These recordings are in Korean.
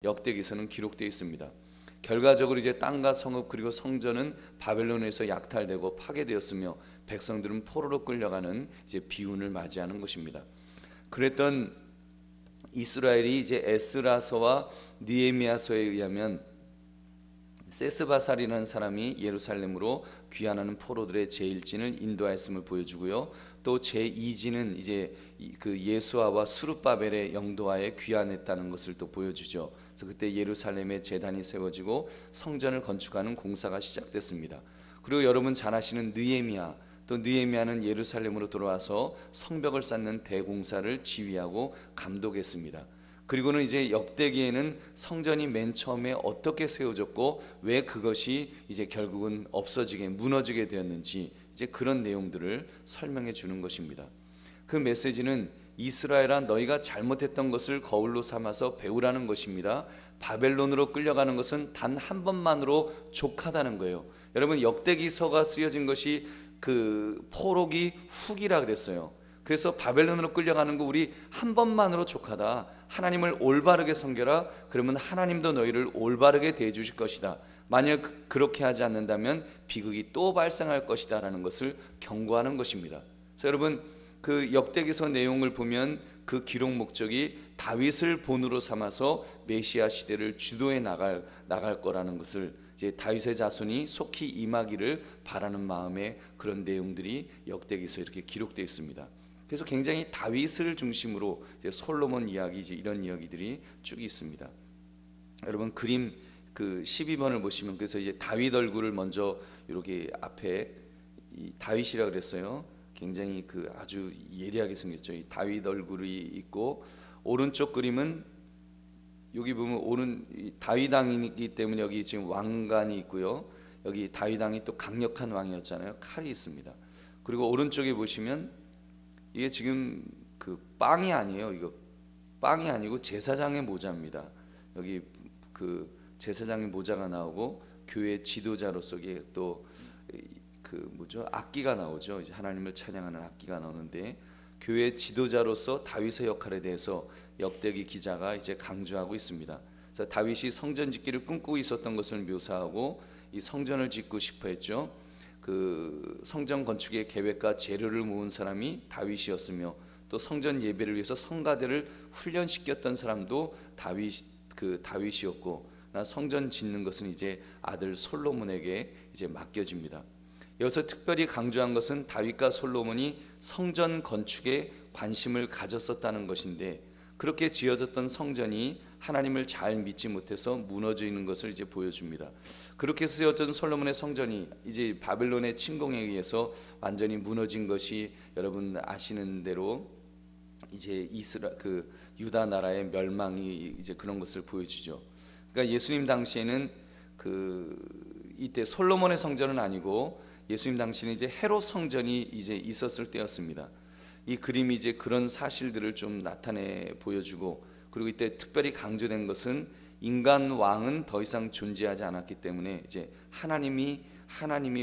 역대기서는 기록되어 있습니다. 결과적으로 이제 땅과 성읍 그리고 성전은 바벨론에서 약탈되고 파괴되었으며 백성들은 포로로 끌려가는 이제 비운을 맞이하는 것입니다. 그랬던 이스라엘이 이제 에스라서와 느헤미야서에 의하면 세스바살이라는 사람이 예루살렘으로 귀환하는 포로들의 제1진을 인도하였음을 보여주고요. 또 제2진은 이제 그 예수아와 수룹바벨의 영도하에 귀환했다는 것을 또 보여주죠. 그래서 그때 예루살렘에 제단이 세워지고 성전을 건축하는 공사가 시작됐습니다. 그리고 여러분 잘 아시는 느헤미야, 또 느헤미야는 예루살렘으로 돌아와서 성벽을 쌓는 대공사를 지휘하고 감독했습니다. 그리고는 이제 역대기에는 성전이 맨 처음에 어떻게 세워졌고 왜 그것이 이제 결국은 없어지게 무너지게 되었는지 이제 그런 내용들을 설명해 주는 것입니다. 그 메시지는 이스라엘아 너희가 잘못했던 것을 거울로 삼아서 배우라는 것입니다. 바벨론으로 끌려가는 것은 단 한 번만으로 족하다는 거예요. 여러분 역대기서가 쓰여진 것이 그 포로기 후기라 그랬어요. 그래서 바벨론으로 끌려가는 거 우리 한 번만으로 족하다. 하나님을 올바르게 섬겨라. 그러면 하나님도 너희를 올바르게 대해주실 것이다. 만약 그렇게 하지 않는다면 비극이 또 발생할 것이다 라는 것을 경고하는 것입니다. 그래서 여러분 그 역대기서 내용을 보면 그 기록 목적이 다윗을 본으로 삼아서 메시아 시대를 주도해 나갈 거라는 것을 이제 다윗의 자손이 속히 임하기를 바라는 마음의 그런 내용들이 역대기서에 이렇게 기록되어 있습니다. 그래서 굉장히 다윗을 중심으로 이제 솔로몬 이야기 이제 이런 이야기들이 쭉 있습니다. 여러분 그림 그 12번을 보시면 그래서 이제 다윗 얼굴을 먼저 이렇게 앞에 이 다윗이라 그랬어요. 굉장히 그 아주 예리하게 생겼죠. 이 다윗 얼굴이 있고 오른쪽 그림은 여기 보면 오른 다윗 왕이기 때문에 여기 지금 왕관이 있고요. 여기 다윗 왕이 또 강력한 왕이었잖아요. 칼이 있습니다. 그리고 오른쪽에 보시면 이게 지금 그 빵이 아니에요. 이거 빵이 아니고 제사장의 모자입니다. 여기 그 제사장의 모자가 나오고 교회 지도자로서 또 그 뭐죠? 악기가 나오죠. 이제 하나님을 찬양하는 악기가 나오는데 교회 지도자로서 다윗의 역할에 대해서 역대기 기자가 이제 강조하고 있습니다. 그래서 다윗이 성전 짓기를 꿈꾸고 있었던 것을 묘사하고 이 성전을 짓고 싶어 했죠. 그 성전 건축의 계획과 재료를 모은 사람이 다윗이었으며 또 성전 예배를 위해서 성가대를 훈련시켰던 사람도 다윗이었고 성전 짓는 것은 이제 아들 솔로몬에게 이제 맡겨집니다. 여기서 특별히 강조한 것은 다윗과 솔로몬이 성전 건축에 관심을 가졌었다는 것인데 그렇게 지어졌던 성전이 하나님을 잘 믿지 못해서 무너지는 것을 이제 보여줍니다. 그렇게 쓰였던 솔로몬의 성전이 이제 바벨론의 침공에 의해서 완전히 무너진 것이 여러분 아시는 대로 이제 그 유다 나라의 멸망이 이제 그런 것을 보여주죠. 그러니까 예수님 당시에는 이때 솔로몬의 성전은 아니고 예수님 당시에는 이제 헤롯 성전이 이제 있었을 때였습니다. 이 그림이 이제 그런 사실들을 좀 나타내 보여주고 그리고 이때 특별히 강조된 것은 인간 왕은 더 이상 존재하지 않았기 때문에 이제 하나님이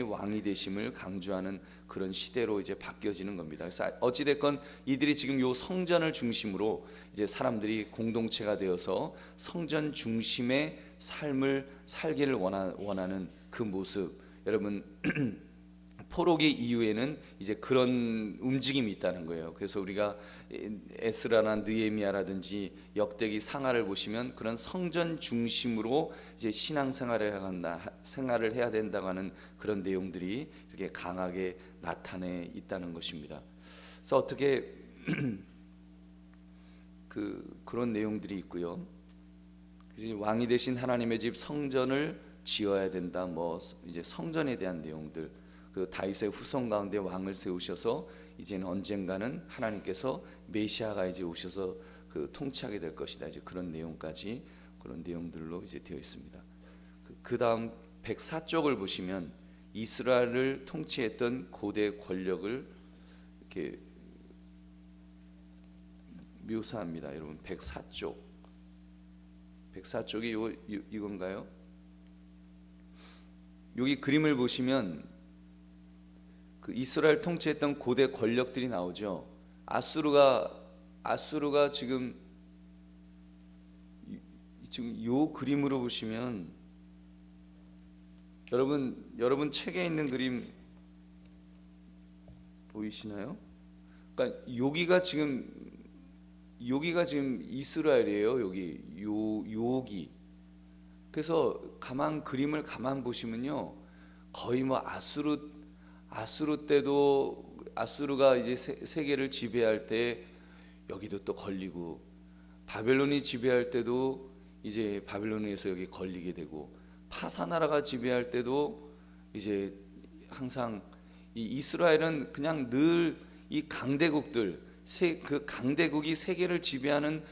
왕이 되심을 강조하는 그런 시대로 이제 바뀌어지는 겁니다. 그래서 어찌 됐건 이들이 지금 요 성전을 중심으로 이제 사람들이 공동체가 되어서 성전 중심의 삶을 살기를 원하는 그 모습 여러분 포로기 이후에는 이제 그런 움직임이 있다는 거예요. 그래서 우리가 에스라나 느헤미야라든지 역대기 상하를 보시면 그런 성전 중심으로 이제 생활을 해야 된다고 하는 그런 내용들이 이렇게 강하게 나타내 있다는 것입니다. 그래서 어떻게 그런 내용들이 있고요. 왕이 되신 하나님의 집 성전을 지어야 된다. 뭐 이제 성전에 대한 내용들. 그 다윗의 후손 가운데 왕을 세우셔서 이제는 언젠가는 하나님께서 메시아가 이제 오셔서 그 통치하게 될 것이다. 이제 그런 내용까지 그런 내용들로 이제 되어 있습니다. 그 다음 104쪽을 보시면 이스라엘을 통치했던 고대 권력을 이렇게 묘사합니다. 여러분 104쪽이 이건가요? 여기 그림을 보시면 그 이스라엘 통치했던 고대 권력들이 나오죠. 아수르가 지금 지금 요 그림으로 보시면 여러분 책에 있는 그림 보이시나요? 그러니까 여기가 지금 이스라엘이에요. 여기. 그래서 그림을 가만 보시면요, 거의 뭐 아수르 때도 아수르가 이제 세계를 지배할 때 여기도 또 걸리고, 바벨론이 지배할 때도 이제 바벨론에서 여기 걸리게 되고, 파사 나라가 지배할 때도 이제 항상 이 이스라엘은 그냥 늘 이 강대국들, 그 강대국이 세계를 지배하는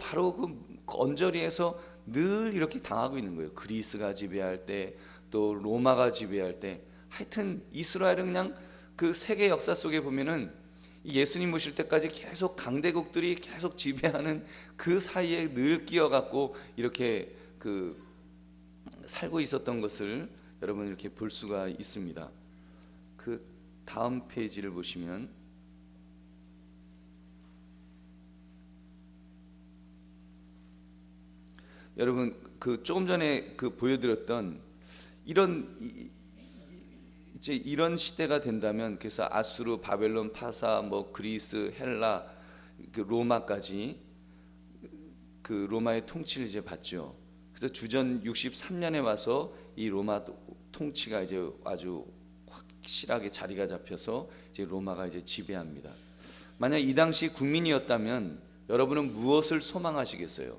바로 그 언저리에서 늘 이렇게 당하고 있는 거예요. 그리스가 지배할 때, 또 로마가 지배할 때, 하여튼 이스라엘은 그냥 그 세계 역사 속에 보면은 예수님 오실 때까지 계속 강대국들이 계속 지배하는 그 사이에 늘 끼어갖고 이렇게 그 살고 있었던 것을 여러분 이렇게 볼 수가 있습니다. 그 다음 페이지를 보시면 여러분 그 조금 전에 그 보여드렸던 이제 이런 시대가 된다면, 그래서 아수르, 바벨론, 파사, 뭐 그리스, 헬라, 그 로마까지 그 로마의 통치를 이제 받죠. 그래서 주전 63년에 와서 이 로마 통치가 이제 아주 확실하게 자리가 잡혀서 이제 로마가 이제 지배합니다. 만약 이 당시 국민이었다면 여러분은 무엇을 소망하시겠어요?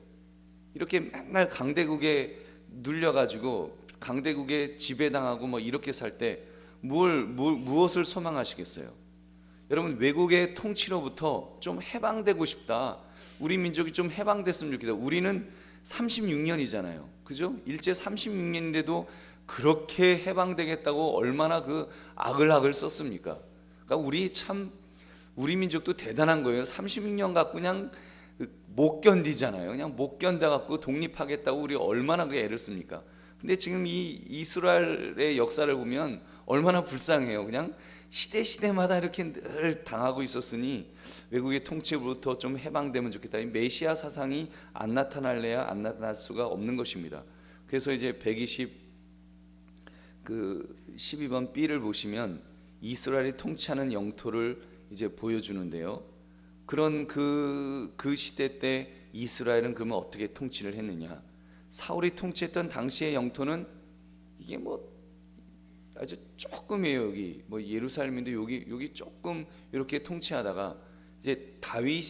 이렇게 맨날 강대국에 눌려가지고 강대국에 지배당하고 뭐 이렇게 살 때 무엇을 소망하시겠어요? 여러분, 외국의 통치로부터 좀 해방되고 싶다. 우리 민족이 좀 해방됐으면 좋겠다. 우리는 36년이잖아요. 그죠? 일제 36년인데도 그렇게 해방되겠다고 얼마나 그 악을 썼습니까? 그러니까 우리 민족도 대단한 거예요. 36년 갖고 그냥 못 견디잖아요. 그냥 못 견뎌갖고 독립하겠다고 우리 얼마나 그 애를 씁니까? 근데 지금 이 이스라엘의 역사를 보면 얼마나 불쌍해요. 그냥 시대마다 이렇게 늘 당하고 있었으니 외국의 통치로부터 좀 해방되면 좋겠다. 이 메시아 사상이 안 나타날래야 안 나타날 수가 없는 것입니다. 그래서 이제 12번 B를 보시면 이스라엘이 통치하는 영토를 이제 보여주는데요. 그런 그 시대 때 이스라엘은 그러면 어떻게 통치를 했느냐? 사울이 통치했던 당시의 영토는 이게 뭐 아주 조금이에요. 여기 뭐 예루살렘인데 여기 조금 이렇게 통치하다가 이제 다윗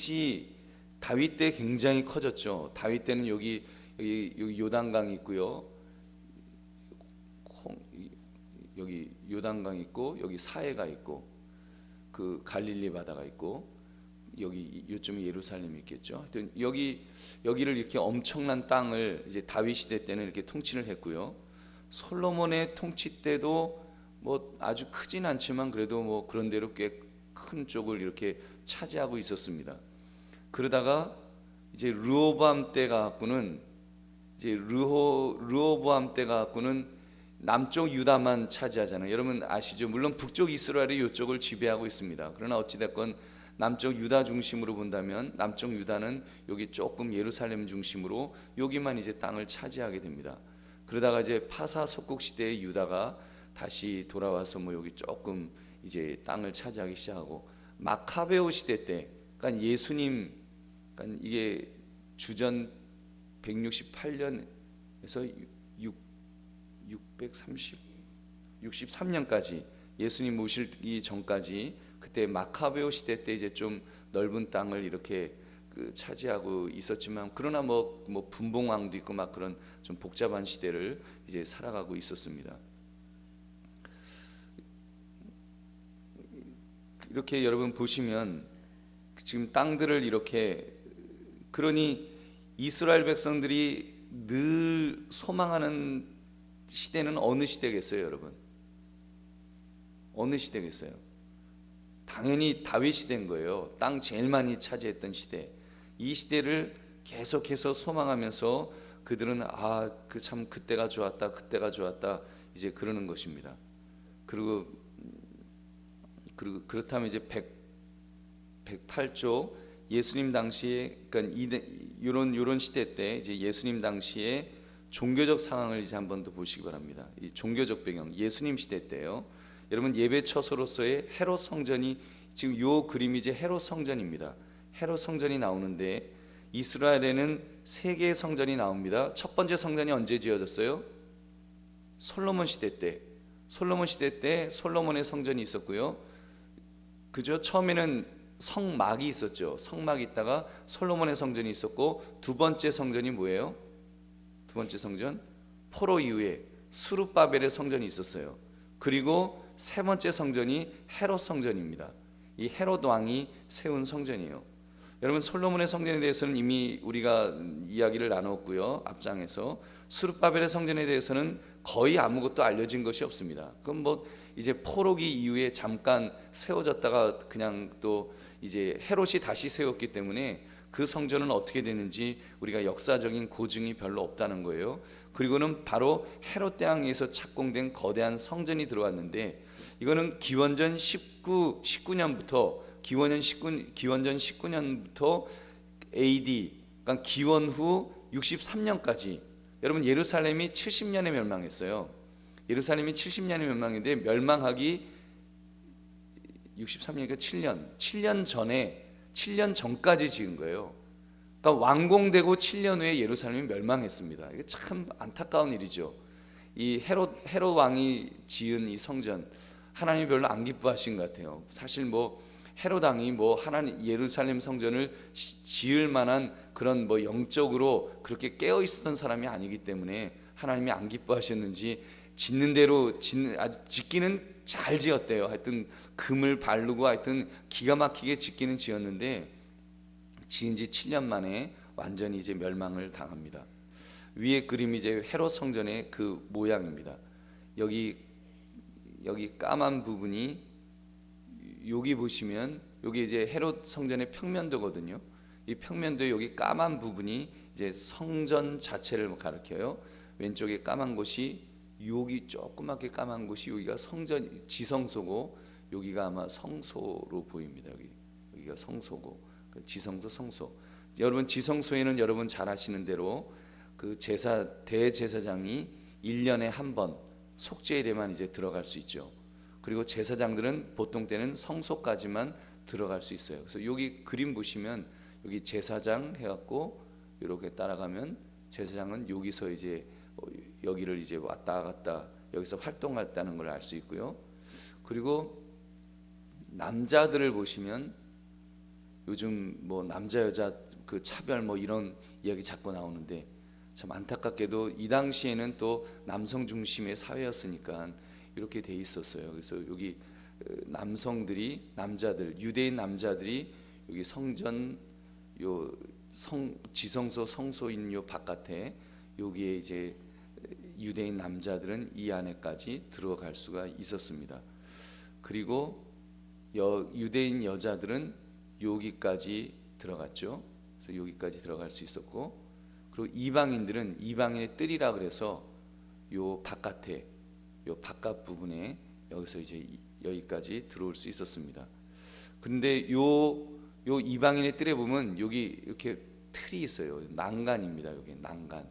때 굉장히 커졌죠. 다윗 때는 여기 요단강 있고요. 여기 요단강 있고, 여기 사해가 있고, 그 갈릴리 바다가 있고, 여기 요즘에 예루살렘이 있겠죠. 하여튼 여기를 이렇게 엄청난 땅을 이제 다윗 시대 때는 이렇게 통치를 했고요. 솔로몬의 통치 때도 뭐 아주 크진 않지만 그래도 뭐 그런 대로 꽤 큰 쪽을 이렇게 차지하고 있었습니다. 그러다가 이제 르호보암 때가 갖고는 남쪽 유다만 차지하잖아요. 여러분 아시죠? 물론 북쪽 이스라엘이 이쪽을 지배하고 있습니다. 그러나 어찌 됐건 남쪽 유다 중심으로 본다면 남쪽 유다는 여기 조금 예루살렘 중심으로 여기만 이제 땅을 차지하게 됩니다. 그러다가 이제 파사 속국 시대의 유다가 다시 돌아와서 뭐 여기 조금 이제 땅을 차지하기 시작하고, 마카베오 시대 때, 그러니까 그러니까 이게 주전 168년에서 663년까지 예수님 오시기 전까지, 그때 마카베오 시대 때 이제 좀 넓은 땅을 이렇게 차지하고 있었지만, 그러나 뭐 분봉왕도 있고 막 그런 좀 복잡한 시대를 이제 살아가고 있었습니다. 이렇게 여러분 보시면 지금 땅들을 이렇게, 그러니 이스라엘 백성들이 늘 소망하는 시대는 어느 시대겠어요, 여러분? 어느 시대겠어요? 당연히 다윗 시대인 거예요. 땅 제일 많이 차지했던 시대. 이 시대를 계속해서 소망하면서 그들은 참 그때가 좋았다, 그때가 좋았다 이제 그러는 것입니다. 그리고 그렇다면 이제 108조 예수님 당시에, 그러니까 이런 시대 때 이제 예수님 당시에 종교적 상황을 이제 한번 더 보시기 바랍니다. 이 종교적 배경, 예수님 시대 때요. 여러분 예배 처소로서의 헤롯 성전이, 지금 요 그림이 이제 헤롯 성전입니다. 헤롯 성전이 나오는데 이스라엘에는 세 개의 성전이 나옵니다. 첫 번째 성전이 언제 지어졌어요? 솔로몬 시대 때. 솔로몬 시대 때 솔로몬의 성전이 있었고요. 그죠? 처음에는 성막이 있었죠. 성막이 있다가 솔로몬의 성전이 있었고, 두 번째 성전이 뭐예요? 두 번째 성전, 포로 이후에 수르바벨의 성전이 있었어요. 그리고 세 번째 성전이 헤롯 성전입니다. 이 헤롯 왕이 세운 성전이에요. 여러분 솔로몬의 성전에 대해서는 이미 우리가 이야기를 나눴고요. 앞장에서 수르바벨의 성전에 대해서는 거의 아무것도 알려진 것이 없습니다. 그럼 뭐 이제 포로기 이후에 잠깐 세워졌다가 그냥 또 이제 헤롯이 다시 세웠기 때문에 그 성전은 어떻게 되는지 우리가 역사적인 고증이 별로 없다는 거예요. 그리고는 바로 헤롯 대왕에서 착공된 거대한 성전이 들어왔는데, 이거는 기원전 19년부터 기원전 19년부터 AD, 그러니까 기원 후 63년까지, 여러분 예루살렘이 70년에 멸망했어요. 예루살렘이 70년에 멸망인데 멸망하기 63년이니까 7년 전에, 7년 전까지 지은 거예요. 그러니까 완공되고 7년 후에 예루살렘이 멸망했습니다. 이게 참 안타까운 일이죠. 이 헤롯 왕이 지은 이 성전, 하나님이 별로 안 기뻐하신 것 같아요. 사실 뭐 헤롯 왕이 뭐 하나님 예루살렘 성전을 지을 만한 그런 뭐 영적으로 그렇게 깨어 있었던 사람이 아니기 때문에 하나님이 안 기뻐하셨는지 짓는 대로 아주 짓기는 잘 지었대요. 하여튼 금을 바르고 하여튼 기가 막히게 짓기는 지었는데 지은 지 7년 만에 완전히 이제 멸망을 당합니다. 위에 그림이 이제 헤롯 성전의 그 모양입니다. 여기 까만 부분이, 여기 보시면 여기 이제 헤롯 성전의 평면도거든요. 이 평면도에 여기 까만 부분이 이제 성전 자체를 가리켜요. 왼쪽에 까만 곳이, 여기 조그맣게 까만 곳이 여기가 성전 지성소고, 여기가 아마 성소로 보입니다. 여기가 성소고, 지성소, 성소. 여러분 지성소에는 여러분 잘 아시는 대로 그 대제사장이 1년에 한 번 속죄일에만 이제 들어갈 수 있죠. 그리고 제사장들은 보통 때는 성소까지만 들어갈 수 있어요. 그래서 여기 그림 보시면 여기 제사장 해갖고 이렇게 따라가면 제사장은 여기서 이제 여기를 이제 왔다 갔다 여기서 활동했다는 걸 알 수 있고요. 그리고 남자들을 보시면 요즘 뭐 남자 여자 그 차별 뭐 이런 이야기 자꾸 나오는데, 참 안타깝게도 이 당시에는 또 남성 중심의 사회였으니까 이렇게 돼 있었어요. 그래서 여기 남자들, 유대인 남자들이 여기 성전 지성소 성소인 요 바깥에, 여기에 이제 유대인 남자들은 이 안에까지 들어갈 수가 있었습니다. 그리고 유대인 여자들은 여기까지 들어갔죠. 그래서 여기까지 들어갈 수 있었고, 그리고 이방인들은 이방인의 뜰이라 그래서 요 바깥에, 요 바깥 부분에 여기서 이제 여기까지 들어올 수 있었습니다. 근데 요 이방인의 뜰에 보면 여기 이렇게 틀이 있어요. 난간입니다. 여기 난간.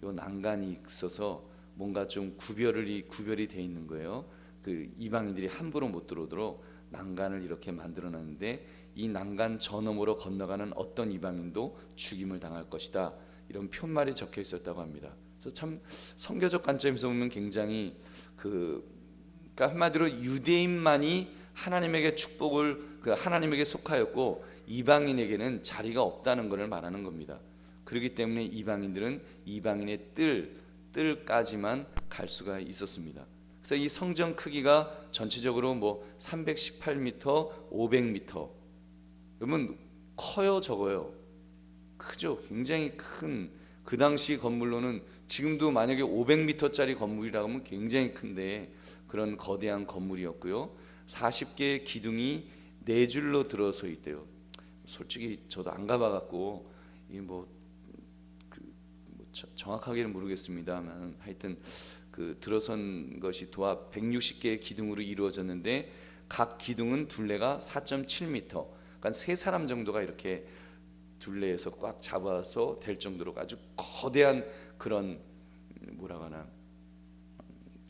요 난간이 있어서 뭔가 좀 구별이 돼 있는 거예요. 그 이방인들이 함부로 못 들어오도록 난간을 이렇게 만들어놨는데, 이 난간 저 너머로 건너가는 어떤 이방인도 죽임을 당할 것이다, 이런 표말이 적혀 있었다고 합니다. 그래서 참 성교적 관점에서 보면 굉장히 그러니까 한마디로 유대인만이 하나님에게 축복을, 하나님에게 속하였고 이방인에게는 자리가 없다는 것을 말하는 겁니다. 그렇기 때문에 이방인들은 이방인의 뜰까지만 갈 수가 있었습니다. 그래서 이 성전 크기가 전체적으로 뭐 318m, 500m. 그러면 커요, 적어요? 크죠. 굉장히 큰, 그 당시 건물로는 지금도 만약에 500m짜리 건물이라고 하면 굉장히 큰데 그런 거대한 건물이었고요. 40개의 기둥이 4줄로 들어서 있대요. 솔직히 저도 안 가봐갖고 이게 정확하게는 모르겠습니다만 하여튼 그 들어선 것이 도합 160개의 기둥으로 이루어졌는데 각 기둥은 둘레가 4.7m, 그러니까 세 사람 정도가 이렇게 둘레에서 꽉 잡아서 될 정도로 아주 거대한 그런 뭐라고 하나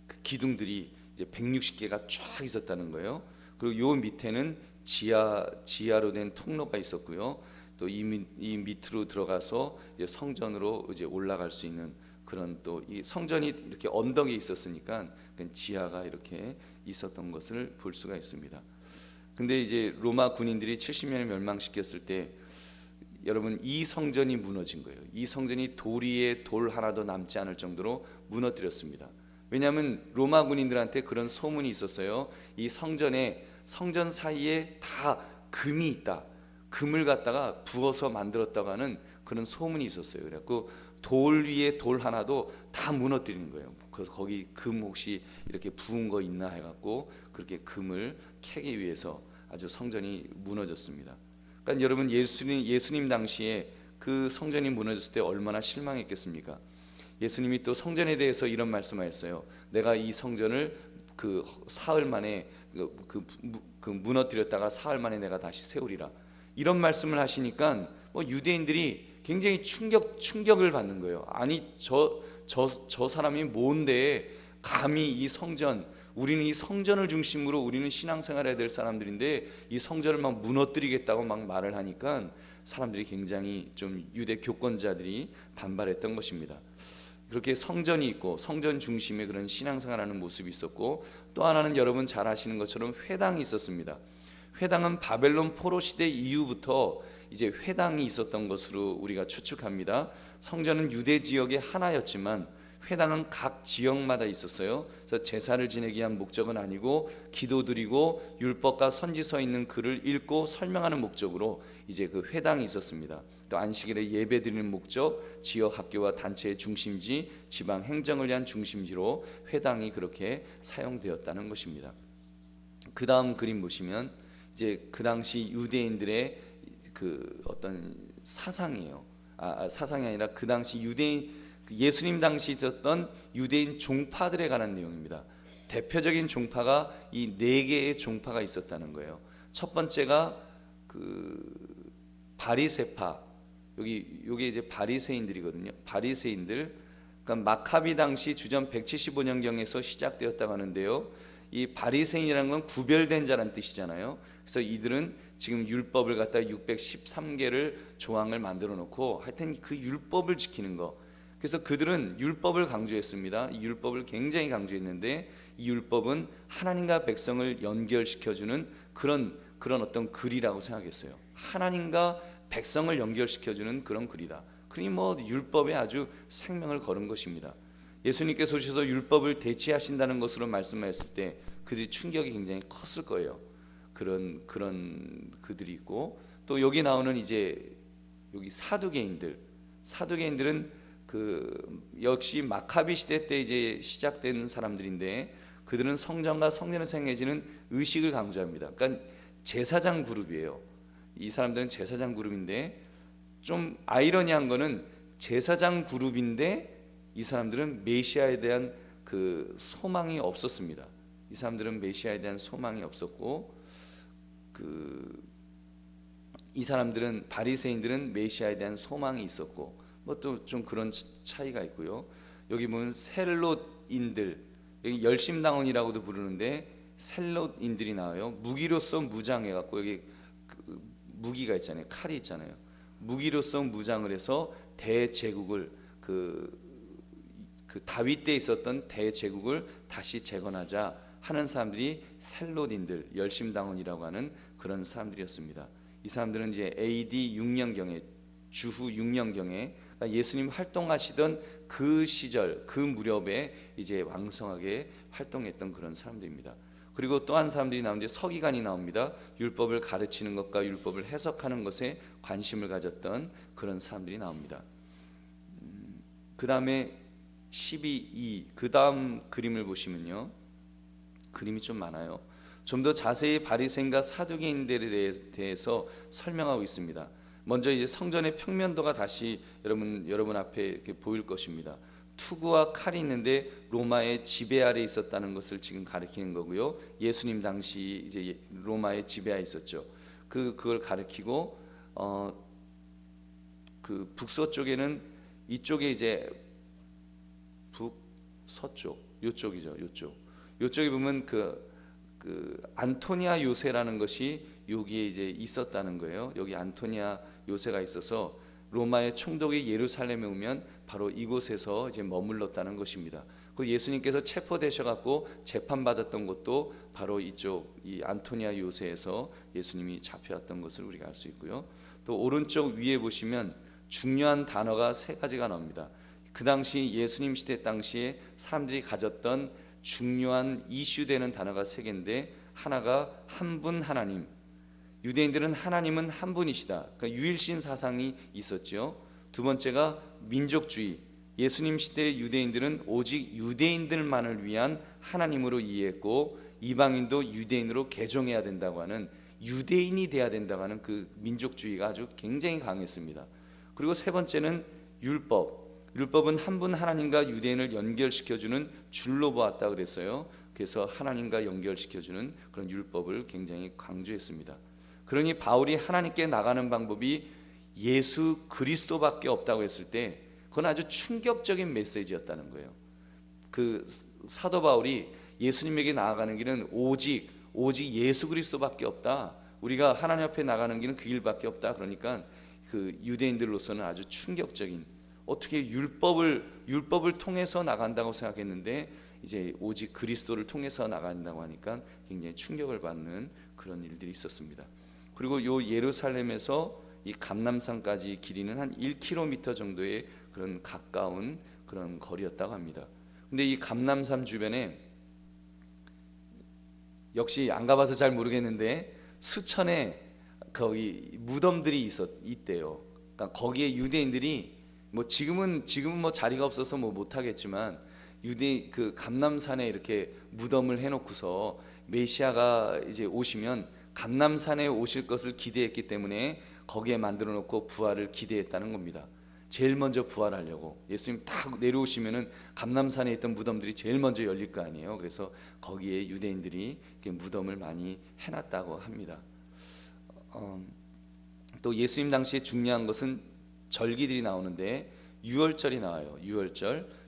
그 기둥들이 이제 160개가 쫙 있었다는 거예요. 그리고 요 밑에는 지하로 된 통로가 있었고요. 또 이 밑으로 들어가서 이제 성전으로 이제 올라갈 수 있는 그런, 또 이 성전이 이렇게 언덕에 있었으니까 지하가 이렇게 있었던 것을 볼 수가 있습니다. 근데 이제 로마 군인들이 70년을 멸망시켰을 때 여러분 이 성전이 무너진 거예요. 이 성전이 돌 위에 돌 하나도 남지 않을 정도로 무너뜨렸습니다. 왜냐하면 로마 군인들한테 그런 소문이 있었어요. 이 성전 사이에 다 금이 있다. 금을 갖다가 부어서 만들었다고 하는 그런 소문이 있었어요. 그래갖고 돌 위에 돌 하나도 다 무너뜨리는 거예요. 그래서 거기 금 혹시 이렇게 부은 거 있나 해갖고 그렇게 금을 캐기 위해서 아주 성전이 무너졌습니다. 그러니까 여러분 예수님 당시에 그 성전이 무너졌을 때 얼마나 실망했겠습니까? 예수님이 또 성전에 대해서 이런 말씀하셨어요. 내가 이 성전을 그 사흘 만에 그 무너뜨렸다가 사흘 만에 내가 다시 세우리라. 이런 말씀을 하시니까 뭐 유대인들이 굉장히 충격을 받는 거예요. 아니 저 사람이 뭔데 감히 이 성전, 우리는 이 성전을 중심으로 우리는 신앙생활해야 될 사람들인데 이 성전을 막 무너뜨리겠다고 막 말을 하니까 사람들이 굉장히 좀 유대 교권자들이 반발했던 것입니다. 그렇게 성전이 있고 성전 중심의 그런 신앙생활하는 모습이 있었고, 또 하나는 여러분 잘 아시는 것처럼 회당이 있었습니다. 회당은 바벨론 포로 시대 이후부터 이제 회당이 있었던 것으로 우리가 추측합니다. 성전은 유대 지역의 하나였지만 회당은 각 지역마다 있었어요. 그래서 제사를 지내기 위한 목적은 아니고 기도드리고 율법과 선지서 있는 글을 읽고 설명하는 목적으로 이제 그 회당이 있었습니다. 또 안식일에 예배드리는 목적, 지역 학교와 단체의 중심지, 지방 행정을 위한 중심지로 회당이 그렇게 사용되었다는 것입니다. 그 다음 그림 보시면 이제 그 당시 유대인들의 그 어떤 사상이에요. 사상이 아니라 그 당시 예수님 당시 있었던 유대인 종파들에 관한 내용입니다. 대표적인 종파가 이 4개의 종파가 있었다는 거예요. 첫 번째가 그 바리새파, 여기 이제 바리새인들이거든요. 바리새인들, 그러니까 마카비 당시 주전 175년경에서 시작되었다고 하는데요. 이 바리새인이라는 건 구별된 자라는 뜻이잖아요. 그래서 이들은 지금 율법을 갖다 613개를 조항을 만들어 놓고 하여튼 그 율법을 지키는 거. 그래서 그들은 율법을 강조했습니다. 이 율법을 굉장히 강조했는데 이 율법은 하나님과 백성을 연결시켜주는 그런 어떤 글이라고 생각했어요. 하나님과 백성을 연결시켜주는 그런 글이다. 그러니 뭐 율법에 아주 생명을 거는 것입니다. 예수님께서 오셔서 율법을 대체하신다는 것으로 말씀하셨을 때 그들이 충격이 굉장히 컸을 거예요. 그런 그들이 있고, 또 여기 나오는 이제 여기 사두개인들은 그 역시 마카비 시대 때 이제 시작된 사람들인데 그들은 성전과 성전에서 행해지는 의식을 강조합니다. 그러니까 제사장 그룹이에요. 이 사람들은 제사장 그룹인데 좀 아이러니한 거는 제사장 그룹인데 이 사람들은 메시아에 대한 그 소망이 없었습니다. 이 사람들은 메시아에 대한 소망이 없었고, 이 사람들은 바리새인들은 메시아에 대한 소망이 있었고, 뭐 또 좀 그런 차이가 있고요. 여기 보면 셀롯인들, 여기 열심당원이라고도 부르는데 셀롯인들이 나와요. 무기로서 무장해갖고 여기 그 무기가 있잖아요. 칼이 있잖아요. 무기로서 무장을 해서 대제국을 그 다윗 때 있었던 대제국을 다시 재건하자 하는 사람들이 셀롯인들, 열심당원이라고 하는 그런 사람들이었습니다. 이 사람들은 이제 AD 6년경에 주후 6년경에 예수님 활동하시던 그 시절 그 무렵에 이제 왕성하게 활동했던 그런 사람들입니다. 그리고 또 한 사람들이 나오는데 서기관이 나옵니다. 율법을 가르치는 것과 율법을 해석하는 것에 관심을 가졌던 그런 사람들이 나옵니다. 그 다음에 12, 그 다음 그림을 보시면요, 그림이 좀 많아요. 좀 더 자세히 바리새인과 사두개인들에 대해서 설명하고 있습니다. 먼저 이제 성전의 평면도가 다시 여러분 앞에 이렇게 보일 것입니다. 투구와 칼이 있는데 로마의 지배 아래 있었다는 것을 지금 가리키는 거고요. 예수님 당시 이제 로마의 지배하에 있었죠. 그걸 가리키고 그 북서쪽에는 이쪽에 이제 북서쪽 요쪽이죠. 요쪽에 보면 그 안토니아 요새라는 것이 여기에 이제 있었다는 거예요. 여기 안토니아 요새가 있어서 로마의 총독이 예루살렘에 오면 바로 이곳에서 이제 머물렀다는 것입니다. 그 예수님께서 체포되셔 갖고 재판 받았던 것도 바로 이쪽 이 안토니아 요새에서 예수님이 잡혀왔던 것을 우리가 알 수 있고요. 또 오른쪽 위에 보시면 중요한 단어가 세 가지가 나옵니다. 그 당시 예수님 시대 당시에 사람들이 가졌던 중요한 이슈되는 단어가 세 개인데, 하나가 한 분 하나님. 유대인들은 하나님은 한 분이시다. 그러니까 유일신 사상이 있었죠. 두 번째가 민족주의. 예수님 시대 유대인들은 오직 유대인들만을 위한 하나님으로 이해했고, 이방인도 유대인으로 개종해야 된다고 하는, 유대인이 돼야 된다고 하는 그 민족주의가 아주 굉장히 강했습니다. 그리고 세 번째는 율법. 율법은 한 분 하나님과 유대인을 연결시켜주는 줄로 보았다 그랬어요. 그래서 하나님과 연결시켜주는 그런 율법을 굉장히 강조했습니다. 그러니 바울이 하나님께 나가는 방법이 예수 그리스도밖에 없다고 했을 때, 그건 아주 충격적인 메시지였다는 거예요. 그 사도 바울이 예수님에게 나아가는 길은 오직 예수 그리스도밖에 없다. 우리가 하나님 앞에 나가는 길은 그 길밖에 없다. 그러니까 그 유대인들로서는 아주 충격적인, 어떻게 율법을 통해서 나간다고 생각했는데 이제 오직 그리스도를 통해서 나간다고 하니까 굉장히 충격을 받는 그런 일들이 있었습니다. 그리고 요 예루살렘에서 이 감람산까지 길이는 한 1km 정도의 그런 가까운 그런 거리였다고 합니다. 근데 이 감람산 주변에 역시 안 가봐서 잘 모르겠는데 수천의 거기 무덤들이 있대요. 그러니까 거기에 유대인들이 뭐 지금은 뭐 자리가 없어서 뭐 못하겠지만 유대 그 감람산에 이렇게 무덤을 해놓고서 메시아가 이제 오시면 감람산에 오실 것을 기대했기 때문에 거기에 만들어 놓고 부활을 기대했다는 겁니다. 제일 먼저 부활하려고 예수님 딱 내려오시면은 감람산에 있던 무덤들이 제일 먼저 열릴 거 아니에요. 그래서 거기에 유대인들이 무덤을 많이 해놨다고 합니다. 또 예수님 당시에 중요한 것은 절기들이 나오는데 유월절이 나와요.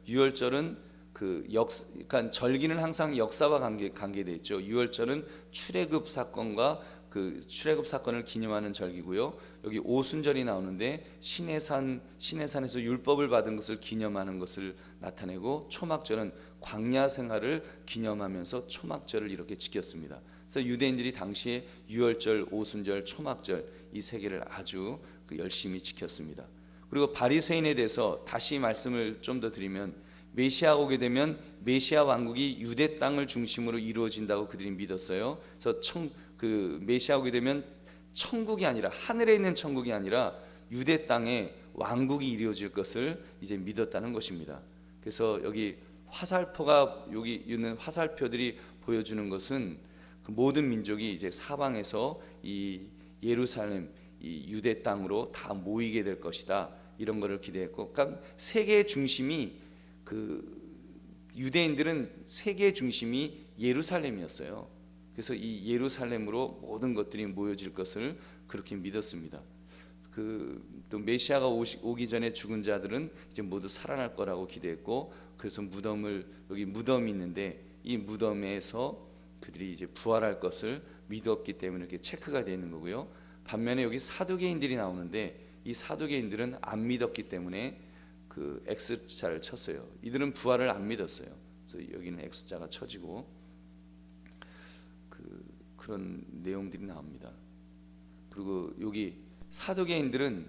유월절은 그러니까 절기는 항상 역사와 관계되어 있죠. 유월절은 출애굽 사건과 그 출애굽 사건을 기념하는 절기고요. 여기 오순절이 나오는데 시내산에서 율법을 받은 것을 기념하는 것을 나타내고, 초막절은 광야 생활을 기념하면서 초막절을 이렇게 지켰습니다. 그래서 유대인들이 당시에 유월절, 오순절, 초막절 이 세 개를 아주 열심히 지켰습니다. 그리고 바리새인에 대해서 다시 말씀을 좀 더 드리면, 메시아가 오게 되면 메시아 왕국이 유대 땅을 중심으로 이루어진다고 그들이 믿었어요. 그래서 메시아 오게 되면 천국이 아니라, 하늘에 있는 천국이 아니라 유대 땅에 왕국이 이루어질 것을 이제 믿었다는 것입니다. 그래서 여기 화살표가 여기 있는 화살표들이 보여주는 것은 그 모든 민족이 이제 사방에서 이 예루살렘, 이 유대 땅으로 다 모이게 될 것이다, 이런 것을 기대했고, 그러니까 세계의 중심이 유대인들은 세계의 중심이 예루살렘이었어요. 그래서 이 예루살렘으로 모든 것들이 모여질 것을 그렇게 믿었습니다. 또 메시아가 오기 전에 죽은 자들은 이제 모두 살아날 거라고 기대했고, 그래서 여기 무덤이 있는데 이 무덤에서 그들이 이제 부활할 것을 믿었기 때문에 이렇게 체크가 되어 있는 거고요. 반면에 여기 사두개인들이 나오는데 이 사두개인들은 안 믿었기 때문에 그 X자를 쳤어요. 이들은 부활을 안 믿었어요. 그래서 여기는 X자가 쳐지고 그런 내용들이 나옵니다. 그리고 여기 사두개인들은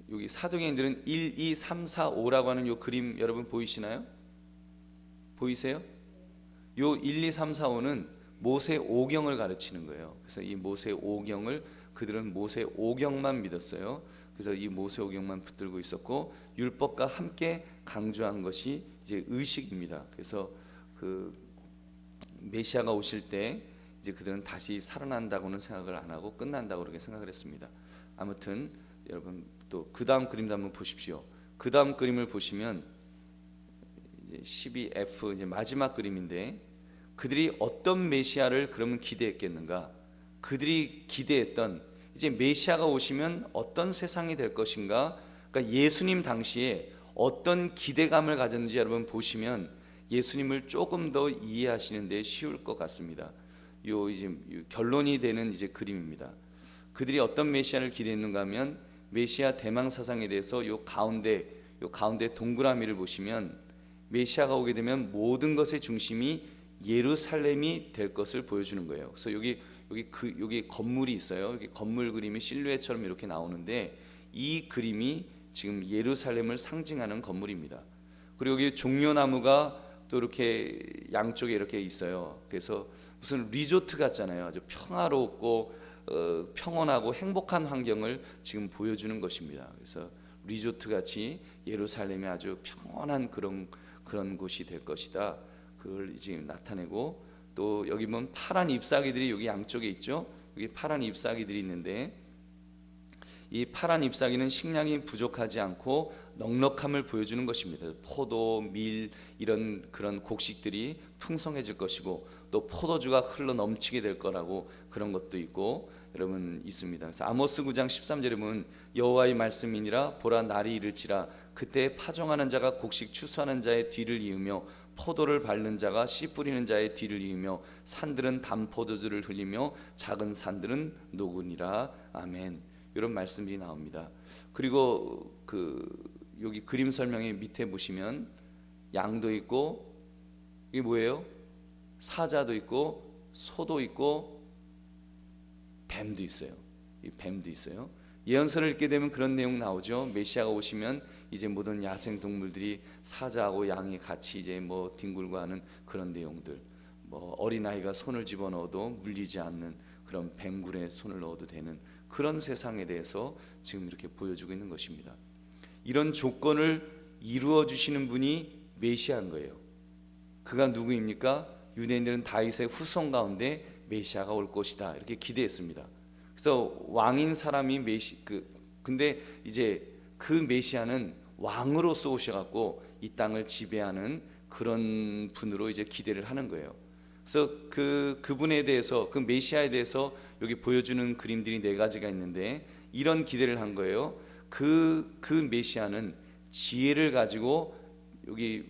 1, 2, 3, 4, 5라고 하는 요 그림 여러분 보이시나요? 보이세요? 요 1, 2, 3, 4, 5는 모세 오경을 가르치는 거예요. 그래서 이 모세 오경을 그들은 모세 오경만 믿었어요. 그래서 이 모세 오경만 붙들고 있었고, 율법과 함께 강조한 것이 이제 의식입니다. 그래서 그 메시아가 오실 때 이제 그들은 다시 살아난다고는 생각을 안 하고 끝난다고 그렇게 생각을 했습니다. 아무튼 여러분 또 그 다음 그림도 한번 보십시오. 그 다음 그림을 보시면 이제 12F 이제 마지막 그림인데, 그들이 어떤 메시아를 그러면 기대했겠는가? 그들이 기대했던 이제 메시아가 오시면 어떤 세상이 될 것인가, 그러니까 예수님 당시에 어떤 기대감을 가졌는지 여러분 보시면 예수님을 조금 더 이해하시는 데 쉬울 것 같습니다. 이제 결론이 되는 이제 그림입니다. 그들이 어떤 메시아를 기대했는가 하면 메시아 대망 사상에 대해서 요 가운데 동그라미를 보시면 메시아가 오게 되면 모든 것의 중심이 예루살렘이 될 것을 보여주는 거예요. 그래서 여기 건물이 있어요. 여기 건물 그림이 실루엣처럼 이렇게 나오는데 이 그림이 지금 예루살렘을 상징하는 건물입니다. 그리고 여기 종려나무가 또 이렇게 양쪽에 이렇게 있어요. 그래서 무슨 리조트 같잖아요. 아주 평화롭고 평온하고 행복한 환경을 지금 보여주는 것입니다. 그래서 리조트 같이 예루살렘이 아주 평온한 그런 곳이 될 것이다. 그걸 지금 나타내고, 또 여기 보면 파란 잎사귀들이 여기 양쪽에 있죠. 여기 파란 잎사귀들이 있는데 이 파란 잎사귀는 식량이 부족하지 않고 넉넉함을 보여주는 것입니다. 포도, 밀 이런 그런 곡식들이 풍성해질 것이고 또 포도주가 흘러 넘치게 될 거라고 그런 것도 있고 여러분 있습니다. 그래서 아모스 9장 13절에 보면 여호와의 말씀이니라 보라 날이 이를지라 그때 파종하는 자가 곡식 추수하는 자의 뒤를 이으며 포도를 밟는 자가 씨 뿌리는 자의 뒤를 이으며 산들은 담포도주를 흘리며 작은 산들은 녹으니라. 아멘. 이런 말씀이 나옵니다. 그리고 여기 그림 설명의 밑에 보시면 양도 있고 이게 뭐예요? 사자도 있고 소도 있고 뱀도 있어요. 이 뱀도 있어요. 예언서를 읽게 되면 그런 내용 나오죠. 메시아가 오시면 이제 모든 야생 동물들이 사자하고 양이 같이 이제 뭐 뒹굴고 하는 그런 내용들, 뭐 어린아이가 손을 집어넣어도 물리지 않는 그런 뱀굴에 손을 넣어도 되는 그런 세상에 대해서 지금 이렇게 보여주고 있는 것입니다. 이런 조건을 이루어 주시는 분이 메시아인 거예요. 그가 누구입니까? 유대인들은 다윗의 후손 가운데 메시아가 올 것이다 이렇게 기대했습니다. 그래서 왕인 사람이 근데 이제 그 메시아는 왕으로서 오셔갖고 이 땅을 지배하는 그런 분으로 이제 기대를 하는 거예요. 그래서 그분에 대해서, 그 메시아에 대해서 여기 보여주는 그림들이 4가지가 있는데 이런 기대를 한 거예요. 그 메시아는 지혜를 가지고 여기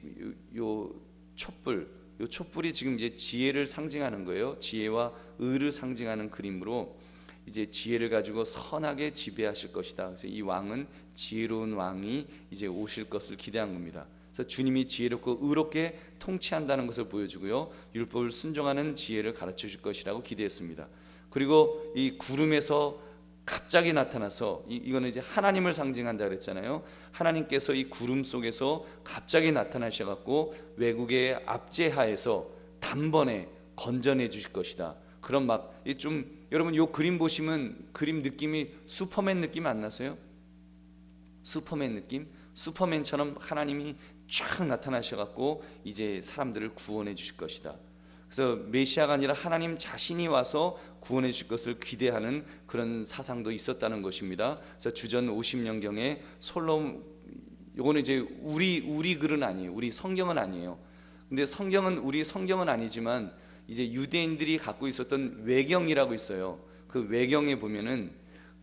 요 촛불이 지금 이제 지혜를 상징하는 거예요. 지혜와 의를 상징하는 그림으로 이제 지혜를 가지고 선하게 지배하실 것이다. 그래서 이 왕은 지혜로운 왕이 이제 오실 것을 기대한 겁니다. 그래서 주님이 지혜롭고 의롭게 통치한다는 것을 보여주고요, 율법을 순종하는 지혜를 가르쳐 줄 것이라고 기대했습니다. 그리고 이 구름에서 갑자기 나타나서 이거는 이제 하나님을 상징한다 그랬잖아요. 하나님께서 이 구름 속에서 갑자기 나타나셔 갖고 외국의 압제하에서 단번에 건져내 주실 것이다. 그런 여러분 요 그림 보시면 그림 느낌이 슈퍼맨 느낌 안 나세요? 슈퍼맨 느낌? 슈퍼맨처럼 하나님이 쫙 나타나셔 갖고 이제 사람들을 구원해 주실 것이다. 그래서 메시아가 아니라 하나님 자신이 와서 구원해 주실 것을 기대하는 그런 사상도 있었다는 것입니다. 그래서 주전 50년경에 요거는 이제 우리 글은 아니에요. 우리 성경은 아니에요. 근데 우리 성경은 아니지만 이제 유대인들이 갖고 있었던 외경이라고 있어요. 그 외경에 보면은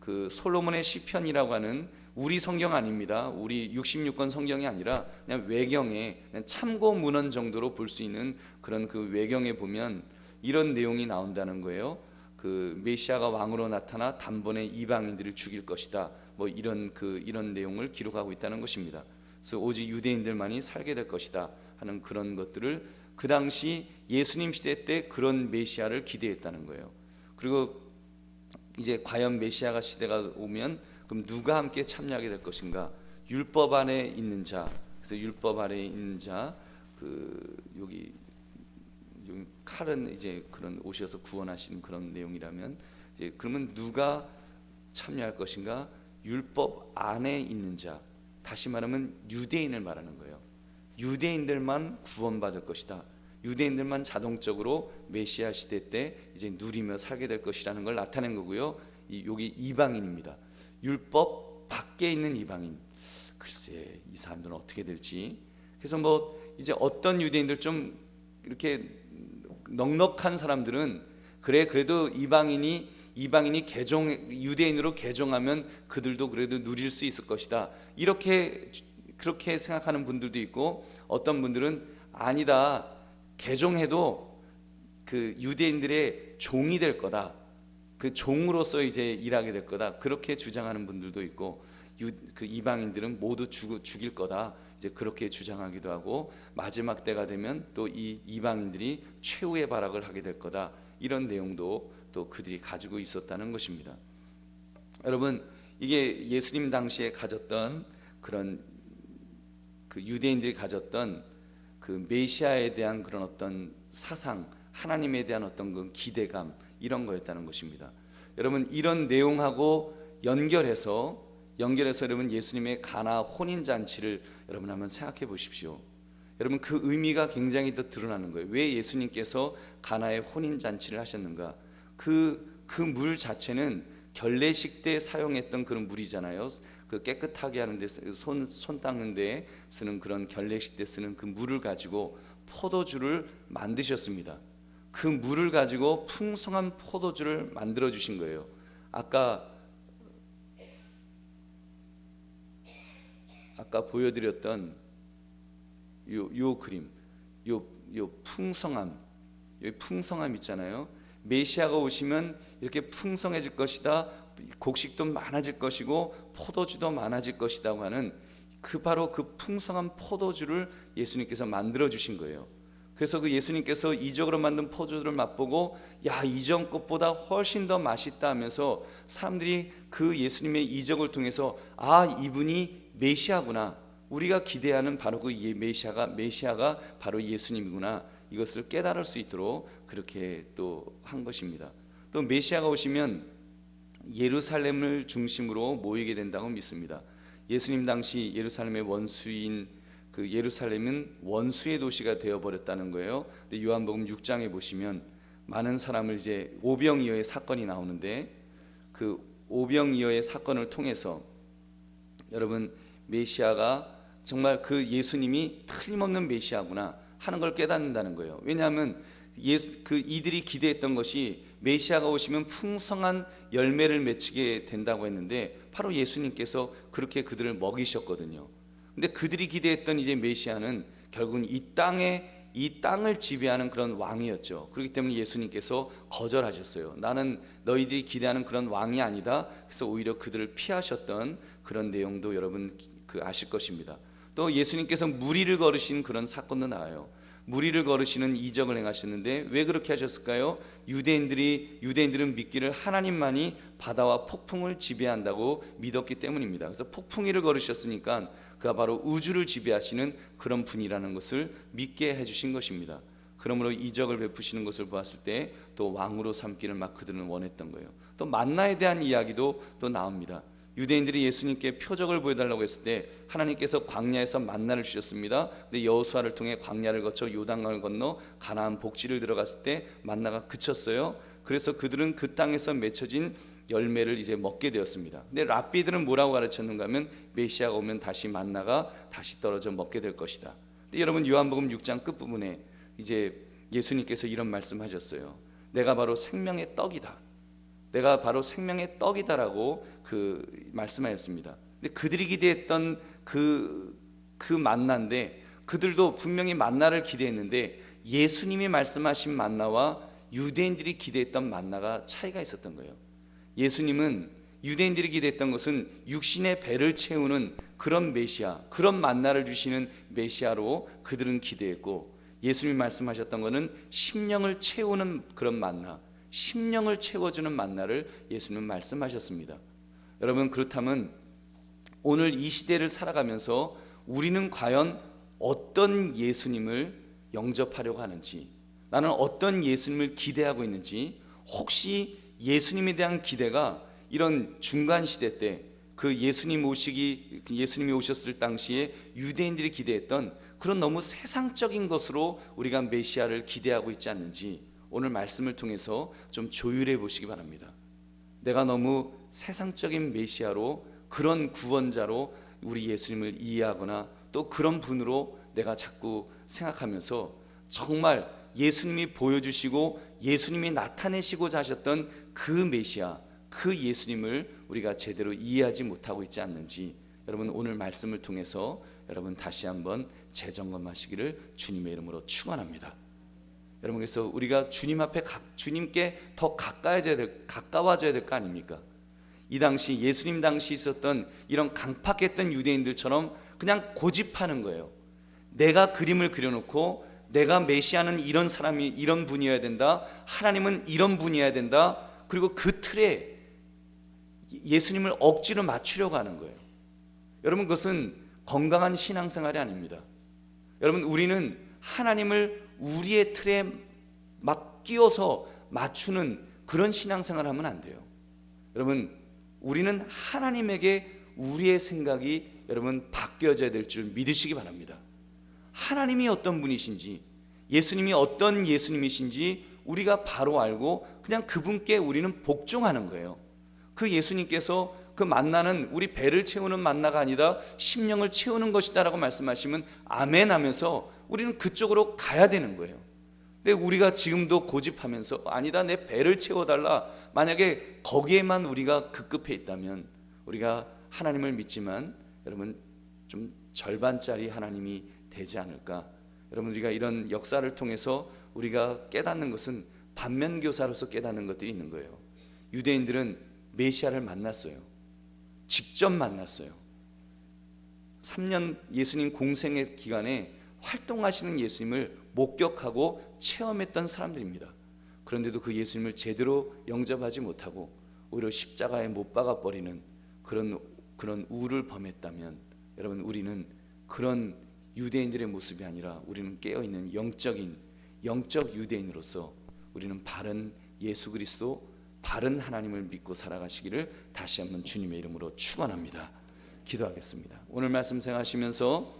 그 솔로몬의 시편이라고 하는, 우리 성경 아닙니다. 우리 66권 성경이 아니라 그냥 외경에 그냥 참고 문헌 정도로 볼 수 있는 그런 그 외경에 보면 이런 내용이 나온다는 거예요. 그 메시아가 왕으로 나타나 단번에 이방인들을 죽일 것이다. 뭐 이런 내용을 기록하고 있다는 것입니다. 그래서 오직 유대인들만이 살게 될 것이다 하는 그런 것들을 그 당시 예수님 시대 때 그런 메시아를 기대했다는 거예요. 그리고 이제 과연 메시아가 시대가 오면 그럼 누가 함께 참여하게 될 것인가? 율법 안에 있는 자. 그래서 율법 안에 있는 자, 여기 칼은 이제 그런 오셔서 구원하시는 그런 내용이라면 이제 그러면 누가 참여할 것인가? 율법 안에 있는 자. 다시 말하면 유대인을 말하는 거예요. 유대인들만 구원받을 것이다. 유대인들만 자동적으로 메시아 시대 때 이제 누리며 살게 될 것이라는 걸 나타낸 거고요. 여기 이방인입니다. 율법 밖에 있는 이방인. 글쎄 이 사람들은 어떻게 될지. 그래서 뭐 이제 어떤 유대인들 좀 이렇게 넉넉한 사람들은 그래도 이방인이 이방인이 유대인으로 개종하면 그들도 그래도 누릴 수 있을 것이다. 그렇게 생각하는 분들도 있고, 어떤 분들은 아니다, 개종해도 그 유대인들의 종이 될 거다, 그 종으로서 이제 일하게 될 거다, 그렇게 주장하는 분들도 있고, 그 이방인들은 모두 죽일 거다, 이제 그렇게 주장하기도 하고, 마지막 때가 되면 또 이 이방인들이 최후의 발악을 하게 될 거다, 이런 내용도 또 그들이 가지고 있었다는 것입니다. 여러분, 이게 예수님 당시에 가졌던 그런 그 유대인들이 가졌던 그 메시아에 대한 그런 어떤 사상, 하나님에 대한 어떤 그 기대감, 이런 거였다는 것입니다. 여러분, 이런 내용하고 연결해서 여러분 예수님의 가나 혼인 잔치를 여러분 한번 생각해 보십시오. 여러분, 그 의미가 굉장히 더 드러나는 거예요. 왜 예수님께서 가나의 혼인 잔치를 하셨는가? 그 물 자체는 결례식 때 사용했던 그런 물이잖아요. 그 깨끗하게 하는 데 손 닦는 데 쓰는 그런 결례식 때 쓰는 그 물을 가지고 포도주를 만드셨습니다. 그 물을 가지고 풍성한 포도주를 만들어 주신 거예요. 아까 보여드렸던 요 그림, 요 풍성함 있잖아요. 메시아가 오시면 이렇게 풍성해질 것이다, 곡식도 많아질 것이고 포도주도 많아질 것이라고 하는 바로 그 풍성한 포도주를 예수님께서 만들어 주신 거예요. 그래서 그 예수님께서 이적으로 만든 포도주를 맛보고, 야, 이전 것보다 훨씬 더 맛있다 하면서 사람들이 그 예수님의 이적을 통해서, 아, 이분이 메시아구나, 우리가 기대하는 바로 그 메시아가 바로 예수님이구나, 이것을 깨달을 수 있도록 그렇게 또 한 것입니다. 또 메시아가 오시면 예루살렘을 중심으로 모이게 된다고 믿습니다. 예수님 당시 예루살렘의 원수인 그 예루살렘은 원수의 도시가 되어버렸다는 거예요. 근데 요한복음 6장에 보시면 많은 사람을 이제 오병이어의 사건이 나오는데, 그 오병이어의 사건을 통해서 여러분, 메시아가 정말 그 예수님이 틀림없는 메시아구나 하는 걸 깨닫는다는 거예요. 왜냐하면 이들이 기대했던 것이 메시아가 오시면 풍성한 열매를 맺히게 된다고 했는데, 바로 예수님께서 그렇게 그들을 먹이셨거든요. 근데 그들이 기대했던 이제 메시아는 결국은 이 땅을 지배하는 그런 왕이었죠. 그렇기 때문에 예수님께서 거절하셨어요. 나는 너희들이 기대하는 그런 왕이 아니다. 그래서 오히려 그들을 피하셨던 그런 내용도 여러분 아실 것입니다. 또 예수님께서 무리를 걸으신 그런 사건도 나와요. 무리를 걸으시는 이적을 행하셨는데 왜 그렇게 하셨을까요? 유대인들은 믿기를 하나님만이 바다와 폭풍을 지배한다고 믿었기 때문입니다. 그래서 폭풍이를 걸으셨으니까 그가 바로 우주를 지배하시는 그런 분이라는 것을 믿게 해주신 것입니다. 그러므로 이적을 베푸시는 것을 보았을 때 또 왕으로 삼기를 막 그들은 원했던 거예요. 또 만나에 대한 이야기도 또 나옵니다. 유대인들이 예수님께 표적을 보여달라고 했을 때 하나님께서 광야에서 만나를 주셨습니다. 근데 여호수아를 통해 광야를 거쳐 요단강을 건너 가나안 복지를 들어갔을 때 만나가 그쳤어요. 그래서 그들은 그 땅에서 맺혀진 열매를 이제 먹게 되었습니다. 근데 랍비들은 뭐라고 가르쳤는가 하면 메시아가 오면 다시 만나가 다시 떨어져 먹게 될 것이다. 근데 여러분, 요한복음 6장 끝부분에 이제 예수님께서 이런 말씀하셨어요. 내가 바로 생명의 떡이다. 내가 바로 생명의 떡이다라고 말씀하셨습니다. 근데 그들이 기대했던 그 만나인데, 그들도 분명히 만나를 기대했는데 예수님이 말씀하신 만나와 유대인들이 기대했던 만나가 차이가 있었던 거예요. 예수님은 유대인들이 기대했던 것은 육신의 배를 채우는 그런 메시아, 그런 만나를 주시는 메시아로 그들은 기대했고, 예수님이 말씀하셨던 것은 심령을 채우는 그런 만나, 심령을 채워주는 만나를 예수님은 말씀하셨습니다. 여러분, 그렇다면 오늘 이 시대를 살아가면서 우리는 과연 어떤 예수님을 영접하려고 하는지, 나는 어떤 예수님을 기대하고 있는지, 혹시 예수님에 대한 기대가 이런 중간 시대 때 예수님이 오셨을 당시에 유대인들이 기대했던 그런 너무 세상적인 것으로 우리가 메시아를 기대하고 있지 않는지 오늘 말씀을 통해서 좀 조율해 보시기 바랍니다. 내가 너무 세상적인 메시아로, 그런 구원자로 우리 예수님을 이해하거나 또 그런 분으로 내가 자꾸 생각하면서 정말 예수님이 보여주시고 예수님이 나타내시고자 하셨던 그 메시아, 그 예수님을 우리가 제대로 이해하지 못하고 있지 않는지 여러분 오늘 말씀을 통해서 여러분 다시 한번 재점검하시기를 주님의 이름으로 축원합니다. 여러분, 그래서 우리가 주님 앞에 주님께 더 가까워져야 될 거 아닙니까? 이 당시 예수님 당시 있었던 이런 강팍했던 유대인들처럼 그냥 고집하는 거예요. 내가 그림을 그려놓고 내가 메시아는 이런 사람이 이런 분이어야 된다, 하나님은 이런 분이어야 된다, 그리고 그 틀에 예수님을 억지로 맞추려고 하는 거예요. 여러분, 그것은 건강한 신앙생활이 아닙니다. 여러분, 우리는 하나님을 우리의 틀에 막 끼워서 맞추는 그런 신앙생활을 하면 안 돼요. 여러분, 우리는 하나님에게 우리의 생각이 여러분 바뀌어져야 될 줄 믿으시기 바랍니다. 하나님이 어떤 분이신지, 예수님이 어떤 예수님이신지 우리가 바로 알고 그냥 그분께 우리는 복종하는 거예요. 그 예수님께서 그 만나는 우리 배를 채우는 만나가 아니다 심령을 채우는 것이다 라고 말씀하시면 아멘 하면서 우리는 그쪽으로 가야 되는 거예요. 근데 우리가 지금도 고집하면서 아니다 내 배를 채워달라, 만약에 거기에만 우리가 급급해 있다면 우리가 하나님을 믿지만 여러분 좀 절반짜리 하나님이 되지 않을까. 여러분, 우리가 이런 역사를 통해서 우리가 깨닫는 것은 반면교사로서 깨닫는 것들이 있는 거예요. 유대인들은 메시아를 만났어요. 직접 만났어요. 3년 예수님 공생의 기간에 활동하시는 예수님을 목격하고 체험했던 사람들입니다. 그런데도 그 예수님을 제대로 영접하지 못하고 오히려 십자가에 못 박아 버리는 그런 우를 범했다면 여러분, 우리는 그런 유대인들의 모습이 아니라 우리는 깨어있는 영적 유대인으로서 우리는 바른 예수 그리스도, 바른 하나님을 믿고 살아가시기를 다시 한번 주님의 이름으로 축원합니다. 기도하겠습니다. 오늘 말씀 생각하시면서